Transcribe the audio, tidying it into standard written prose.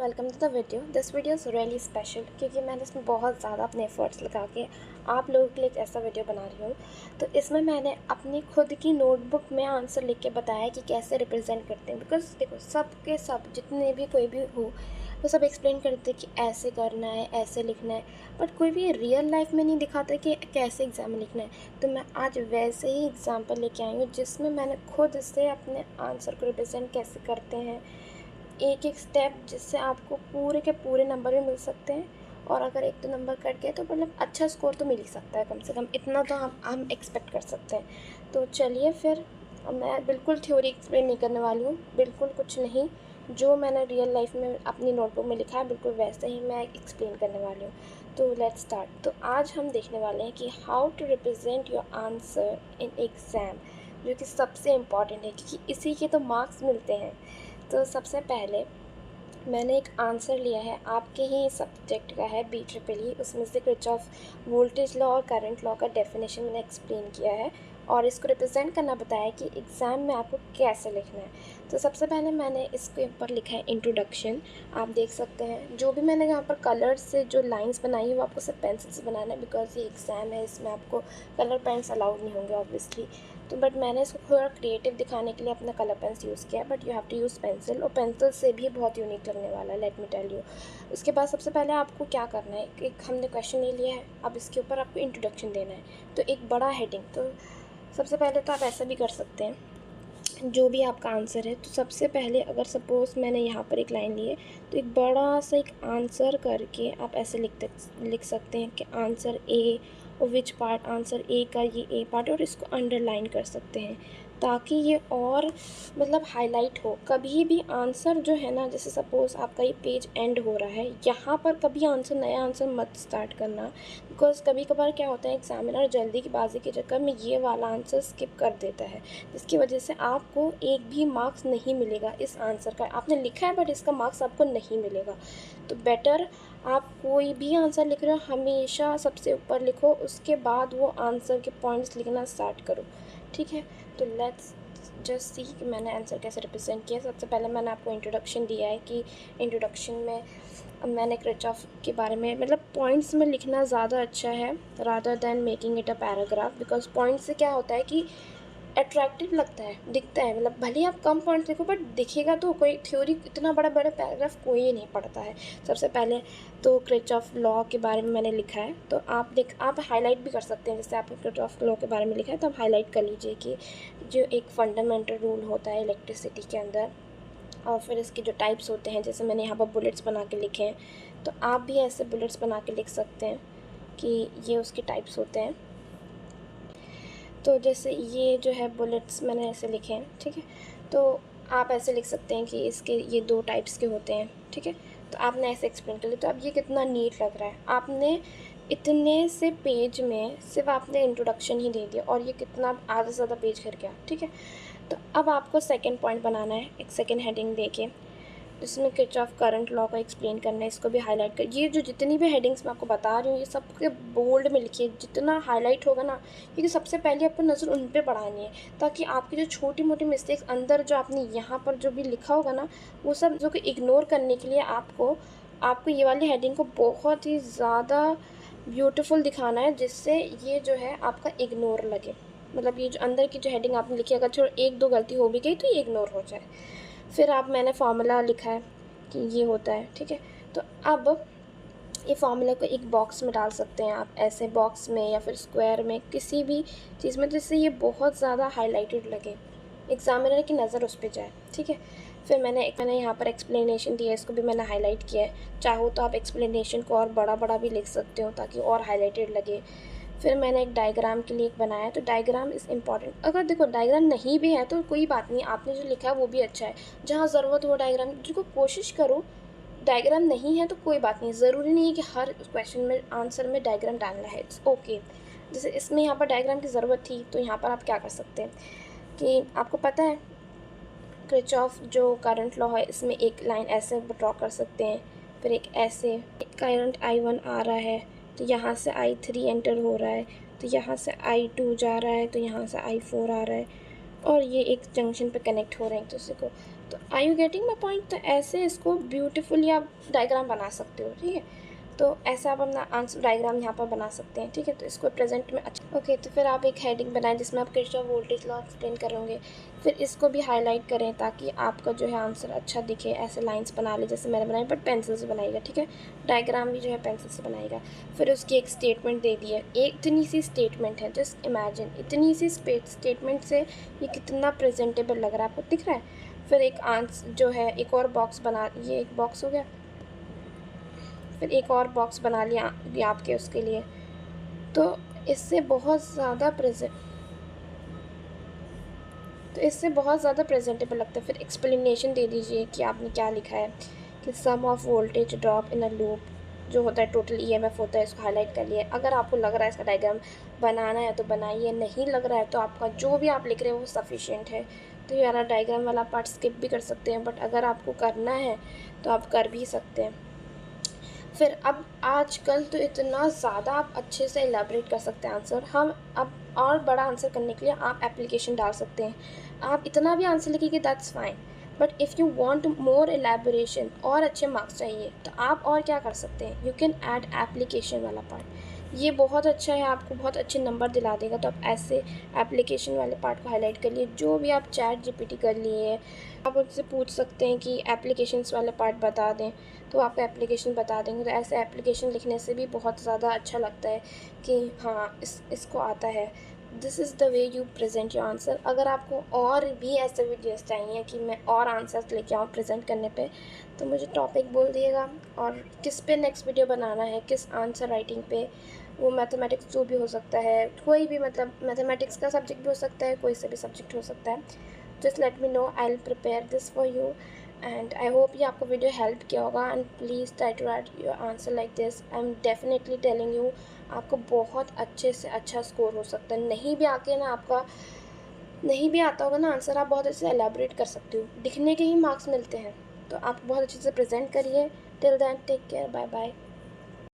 Welcome to the video. This video is really special क्योंकि मैंने इसमें बहुत ज़्यादा अपने एफर्ट्स लगा के आप लोगों के लिए एक ऐसा वीडियो बना रही हूँ। तो इसमें मैंने अपनी खुद की नोटबुक में आंसर लिख के बताया कि कैसे रिप्रेजेंट करते हैं। बिकॉज देखो, सबके सब जितने भी कोई भी हो वो सब एक्सप्लेन करते हैं कि ऐसे करना है, ऐसे लिखना है, बट कोई भी रियल लाइफ में नहीं दिखाता कि कैसे एग्ज़ाम में लिखना है। तो मैं आज वैसे ही एग्ज़ाम्पल लेके आई हूँ जिसमें मैंने खुद से अपने आंसर को रिप्रेजेंट कैसे करते हैं, एक एक स्टेप, जिससे आपको पूरे के पूरे नंबर भी मिल सकते हैं। और अगर एक दो नंबर कट गए तो मतलब अच्छा स्कोर तो मिल ही सकता है, कम से कम इतना तो हम एक्सपेक्ट कर सकते हैं। तो चलिए फिर, मैं बिल्कुल थ्योरी एक्सप्लेन नहीं करने वाली हूँ, बिल्कुल कुछ नहीं। जो मैंने रियल लाइफ में अपनी नोटबुक में लिखा है बिल्कुल वैसे ही मैं एक्सप्लेन करने वाली हूँ। तो लेट्स स्टार्ट। तो आज हम देखने वाले हैं कि how to represent your answer in exam, जो कि सबसे इम्पॉर्टेंट है क्योंकि इसी के तो मार्क्स मिलते हैं। तो सबसे पहले मैंने एक आंसर लिया है, आपके ही सब्जेक्ट का है, BEEE। उसमें से किरचॉफ वोल्टेज लॉ और करंट लॉ का डेफिनेशन मैंने एक्सप्लेन किया है और इसको रिप्रेजेंट करना बताया कि एग्ज़ाम में आपको कैसे लिखना है। तो सबसे पहले मैंने इसके ऊपर लिखा है इंट्रोडक्शन। आप देख सकते हैं जो भी मैंने यहाँ पर कलर्स से जो लाइंस बनाई है वो आपको सिर्फ पेंसिल से बनाना है, बिकॉज ये एग्ज़ाम है, इसमें आपको कलर पेन्स अलाउड नहीं होंगे ऑब्वियसली। तो बट मैंने इसको थोड़ा क्रिएटिव दिखाने के लिए अपना कलर पेन्स यूज़ किया, but you have to use pencil, और पेंसिल से भी बहुत यूनिक लगने वाला है, लेट मी टेल यू। उसके बाद सबसे पहले आपको क्या करना है, एक हमने क्वेश्चन ले लिया है, अब इसके ऊपर आपको इंट्रोडक्शन देना है। तो एक बड़ा हेडिंग, तो सबसे पहले तो आप ऐसा भी कर सकते हैं, जो भी आपका आंसर है तो सबसे पहले अगर सपोज़ मैंने यहाँ पर एक लाइन ली है तो एक बड़ा सा एक आंसर करके आप ऐसे लिख सकते हैं कि आंसर ए, और विच पार्ट, आंसर ए का ये ए पार्ट, और इसको अंडरलाइन कर सकते हैं ताकि ये और मतलब हाईलाइट हो। कभी भी आंसर जो है ना, जैसे सपोज़ आपका ये पेज एंड हो रहा है, यहाँ पर कभी आंसर, नया आंसर मत स्टार्ट करना, बिकॉज कभी कभार क्या होता है, एग्जामिनर जल्दी की बाजी के चक्कर में ये वाला आंसर स्किप कर देता है, जिसकी वजह से आपको एक भी मार्क्स नहीं मिलेगा इस आंसर का। आपने लिखा है बट इसका मार्क्स आपको नहीं मिलेगा। तो बेटर आप कोई भी आंसर लिख रहे हो हमेशा सबसे ऊपर लिखो, उसके बाद वो आंसर के पॉइंट्स लिखना स्टार्ट करो, ठीक है। तो लेट्स जस्ट सी कि मैंने आंसर कैसे रिप्रेजेंट किया। सबसे पहले मैंने आपको इंट्रोडक्शन दिया है कि इंट्रोडक्शन में मैंने किरचॉफ के बारे में, मतलब पॉइंट्स में लिखना ज़्यादा अच्छा है rather than making it a paragraph, because points से क्या होता है कि अट्रैक्टिव लगता है, दिखता है, मतलब भले ही आप कम पॉइंट्स लिखो बट दिखेगा तो। कोई थ्योरी इतना बड़ा बड़ा पैराग्राफ कोई नहीं पढ़ता है। सबसे पहले तो किरचॉफ लॉ के बारे में मैंने लिखा है, तो आप हाईलाइट भी कर सकते हैं। जैसे आपने किरचॉफ लॉ के बारे में लिखा है तो आप हाईलाइट कर लीजिए कि जो एक फंडामेंटल रूल होता है इलेक्ट्रिसिटी के अंदर, और फिर इसके जो टाइप्स होते हैं, जैसे मैंने यहाँ पर बुलेट्स बना के लिखे हैं, तो आप भी ऐसे बुलेट्स बना के लिख सकते हैं कि ये उसके टाइप्स होते हैं। तो जैसे ये जो है बुलेट्स मैंने ऐसे लिखे हैं, ठीक है। तो आप ऐसे लिख सकते हैं कि इसके ये 2 टाइप्स के होते हैं, ठीक है। तो आपने ऐसे एक्सप्लेन कर लिया, तो अब ये कितना नीट लग रहा है। आपने इतने से पेज में सिर्फ आपने इंट्रोडक्शन ही दे दिया और ये कितना आधा से ज़्यादा पेज कर गया, ठीक है। तो अब आपको सेकंड पॉइंट बनाना है, एक सेकंड हेडिंग देके, जिसमें किरचॉफ करंट लॉ का एक्सप्लेन करना है, इसको भी हाईलाइट कर। ये जो जितनी भी हेडिंग्स मैं आपको बता रही हूँ ये सबके बोल्ड में लिखिए, जितना हाईलाइट होगा ना, क्योंकि सबसे पहले आपको नज़र उन पे बढ़ानी है, ताकि आपकी जो छोटी मोटी मिस्टेक्स अंदर जो आपने यहाँ पर जो भी लिखा होगा ना, वो सब जो कि इग्नोर करने के लिए आपको ये वाली हेडिंग को बहुत ही ज़्यादा ब्यूटीफुल दिखाना है, जिससे ये जो है आपका इग्नोर लगे। मतलब ये जो अंदर की जो हेडिंग आपने लिखी, अगर छोड़ एक दो गलती हो भी गई तो ये इग्नोर हो जाए। फिर मैंने फार्मूला लिखा है कि ये होता है, ठीक है। तो अब ये फार्मूला को एक बॉक्स में डाल सकते हैं आप, ऐसे बॉक्स में या फिर स्क्वायर में, किसी भी चीज़ में, जिससे ये बहुत ज़्यादा हाईलाइटेड लगे, एग्जामिनर की नज़र उस पर जाए, ठीक है। फिर मैंने यहाँ पर एक्सप्लेनेशन दिया है, इसको भी मैंने हाईलाइट किया है। चाहो तो आप एक्सप्लेनेशन को और बड़ा बड़ा भी लिख सकते हो ताकि और हाईलाइटेड लगे। फिर मैंने एक डायग्राम के लिए एक बनाया, तो डायग्राम इज़ इम्पॉर्टेंट। अगर देखो डायग्राम नहीं भी है तो कोई बात नहीं, आपने जो लिखा है वो भी अच्छा है। जहाँ ज़रूरत हो डायग्राम, जो कोशिश करो। डायग्राम नहीं है तो कोई बात नहीं, ज़रूरी नहीं है कि हर क्वेश्चन में आंसर में डायग्राम डालना है, इट्स ओके। जैसे इसमें यहाँ पर डायग्राम की ज़रूरत थी तो यहाँ पर आप क्या कर सकते हैं कि आपको पता है किरचॉफ जो करंट लॉ है, इसमें एक लाइन ऐसे ड्रॉ कर सकते हैं, फिर एक ऐसे, करंट I1 आ रहा है तो यहाँ से I3 एंटर हो रहा है, तो यहाँ से I2 जा रहा है, तो यहाँ से I4 आ रहा है, और ये एक जंक्शन पे कनेक्ट हो रहे हैं एक दूसरे को। तो are you getting my point? तो ऐसे इसको ब्यूटीफुली आप डायग्राम बना सकते हो, ठीक है। तो ऐसा आप अपना आंसर डायग्राम यहाँ पर बना सकते हैं, ठीक है। तो इसको प्रेजेंट में अच्छा ओके। तो फिर आप एक हेडिंग बनाएं जिसमें आप किरचॉफ वोल्टेज लॉ एक्सप्लेन करोगे। फिर इसको भी हाईलाइट करें ताकि आपका जो है आंसर अच्छा दिखे। ऐसे लाइंस बना ले जैसे मैंने बनाई, बट पेंसिल से बनाएगा, ठीक है। डायग्राम भी जो है पेंसिल से बनाएगा। फिर उसकी एक स्टेटमेंट दे दी है, एक इतनी सी स्टेटमेंट है, जस्ट इमेजिन इतनी सी स्टेटमेंट से ये कितना प्रेजेंटेबल लग रहा है, आपको दिख रहा है। फिर एक आंसर जो है एक और बॉक्स बना, ये एक बॉक्स हो गया। फिर एक और बॉक्स बना लिया ये आपके उसके लिए। तो इससे बहुत ज़्यादा प्रेजेंटेबल लगता है। फिर एक्सप्लेनेशन दे दीजिए कि आपने क्या लिखा है कि sum of voltage drop in a loop जो होता है टोटल ईएमएफ होता है, इसको हाईलाइट कर लिया। अगर आपको लग रहा है इसका डायग्राम बनाना है तो बनाइए, नहीं लग रहा है तो आपका जो भी आप लिख रहे हैं वो सफिशिएंट है। तो ये वाला डायग्राम वाला पार्ट स्किप भी कर सकते हैं, बट अगर आपको करना है तो आप कर भी सकते हैं। फिर अब आजकल तो इतना ज़्यादा आप अच्छे से एलाबरेट कर सकते हैं आंसर। हम अब और बड़ा आंसर करने के लिए आप एप्लीकेशन डाल सकते हैं। आप इतना भी आंसर लिखिए कि that's fine, but if you want more elaboration और अच्छे मार्क्स चाहिए तो आप और क्या कर सकते हैं, यू कैन ऐड एप्लीकेशन वाला पार्ट। ये बहुत अच्छा है, आपको बहुत अच्छे नंबर दिला देगा। तो आप ऐसे एप्लीकेशन वाले पार्ट को हाईलाइट कर लिए। जो भी आप चैट जीपीटी कर लिए, आप उनसे पूछ सकते हैं कि एप्लीकेशंस वाला पार्ट बता दें, तो आपको एप्लीकेशन बता देंगे। तो ऐसे एप्लीकेशन लिखने से भी बहुत ज़्यादा अच्छा लगता है कि हाँ इसको आता है। This is the way you present your answer. अगर आपको और भी ऐसे वीडियोस चाहिए कि मैं और आंसर्स लेके आऊँ प्रेजेंट करने पे, तो मुझे टॉपिक बोल दिएगा और किस पे नेक्स्ट वीडियो बनाना है, किस आंसर राइटिंग पे। वो मैथमेटिक्स जो भी हो सकता है, कोई भी, मतलब मैथमेटिक्स का सब्जेक्ट भी हो सकता है, कोई से भी सब्जेक्ट हो सकता है। Just let me know, I will prepare this for you. And I hope ये आपको वीडियो हेल्प किया होगा। And please try to write your answer like this. I am definitely telling you, आपको बहुत अच्छे से अच्छा स्कोर हो सकता है। नहीं भी आके ना आपका नहीं भी आता होगा ना आंसर, आप बहुत अच्छे से एलाबरेट कर सकते हो। दिखने के ही मार्क्स मिलते हैं, तो आप बहुत अच्छे से प्रेजेंट करिए। Till then take care, bye bye.